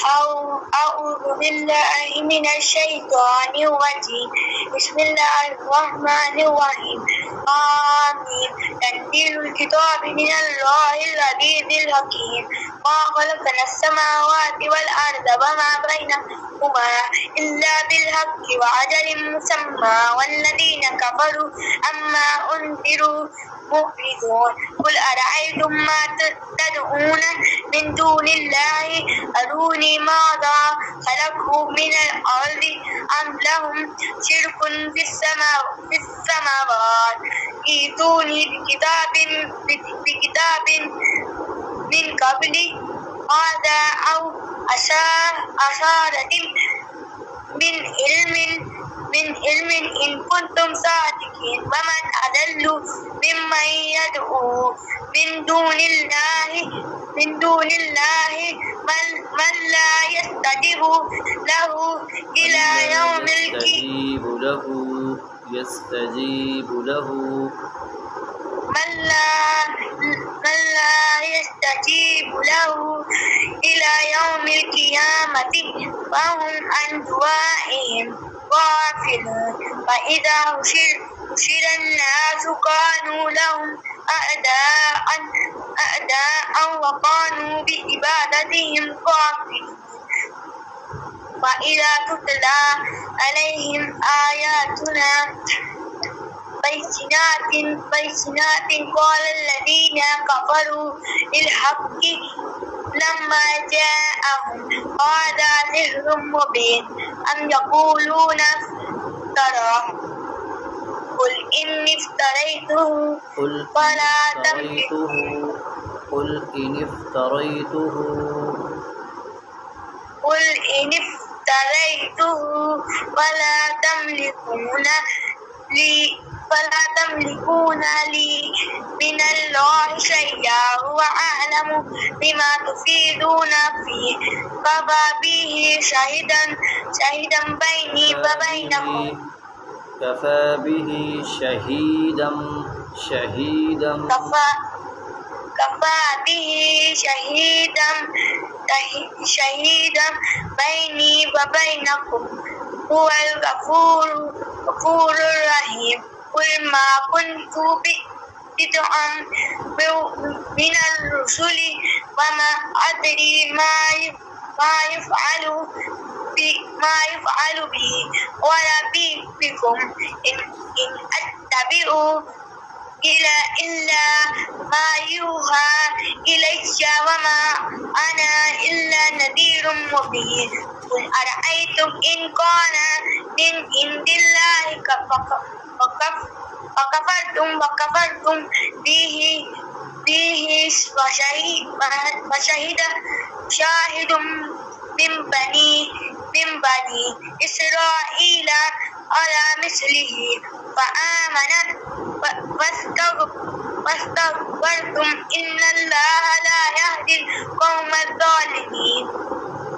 أعوذ بالله من الشيطان الرجيم بسم الله الرحمن الرحيم آمين تنزيل الكتاب من الله العزيز الحكيم ما خلقنا السماوات والأرض وما بينهما إلا بالحق وأجل مسمى والذين كفروا عما أنذروا مؤمنون قل أرأيتم ما تدعون من دون الله أروني ماذا خلقوا من الأرض أم لهم شرك في السماوات ائتوني بكتاب من قبل هذا أو أثارة من علم إن كنتم صادقين ومن أضل ممن يدعو من دون الله من لا يستجيب له إلى يوم يستجيب له من لا يستجيب له إلى يوم القيامة وهم عن دعائهم غافلون فإذا حشر الناس كانوا لهم أعداء وكانوا بعبادتهم غافلين وإذا تتلى عليهم آياتنا بينات قال الذين كفروا للحق لما جاءهم هذا سحر مبين أم يقولون افتراه قل إني افتريته فلا قل إن افتريته فلا تملكون لي من الله شيئا هو أعلم بما تفيدون فيه كفى به شهيدا بيني وبينكم كفى به شهيدا بيني وبينكم هو الغفور الرحيم قل ما كنت بدعا من الرسل وما أدري ما يفعل به ولا بكم إن أتبع إلا ما يوحى إلي وما أنا إلا نذير مبين قل أرأيتم إن كان من عند الله وكفرتم به وشهد شاهد من بني إسرائيل على مثله فآمنت واستكبرتم إن الله لا يهدي القوم الظالمين